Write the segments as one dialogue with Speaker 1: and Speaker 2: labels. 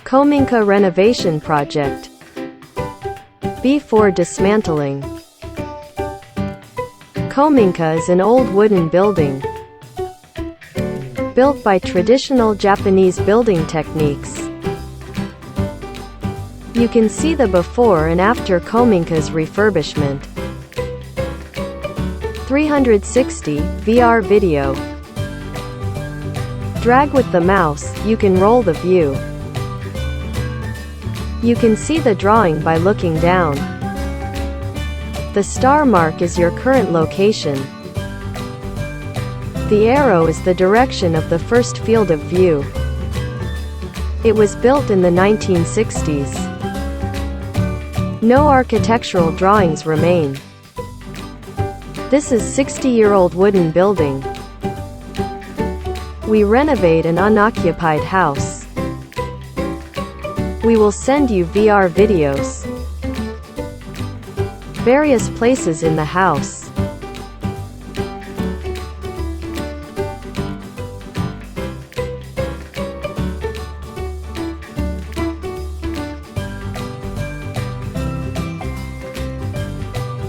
Speaker 1: KOMINKA Renovation Project. Before dismantling. KOMINKA is an old wooden building built by traditional Japanese building techniques. You can see the before and after KOMINKA's refurbishment. 360 VR video. Drag with the mouse, you can roll the view. You can see the drawing by looking down. The star mark is your current location. The arrow is the direction of the first field of view. It was built in the 1960s. No architectural drawings remain. This is 60-year-old wooden building. We renovate an unoccupied house. We will send you VR videos. Various places in the house.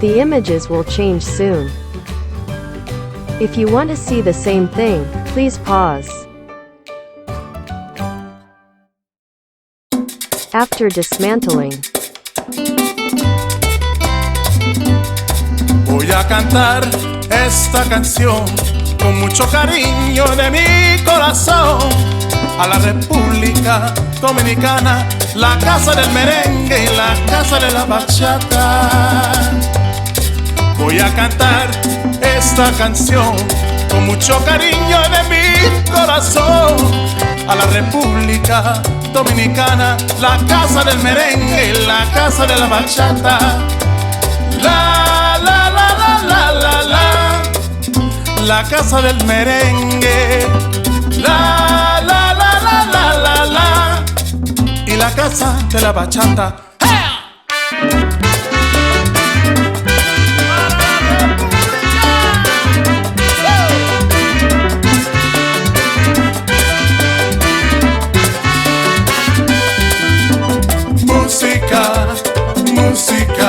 Speaker 1: The images will change soon. If you want to see the same thing, please pause. After dismantling.
Speaker 2: Voy a cantar esta canción con mucho cariño de mi corazón a la República Dominicana, la casa del merengue y la casa de la bachata. Voy a cantar esta canción con mucho cariño de mi corazón a la República Dominicana, la casa del merengue y la casa de la bachata. La la la la la la la, la casa del merengue. La la la la la la la, y la casa de la bachata. Música, música,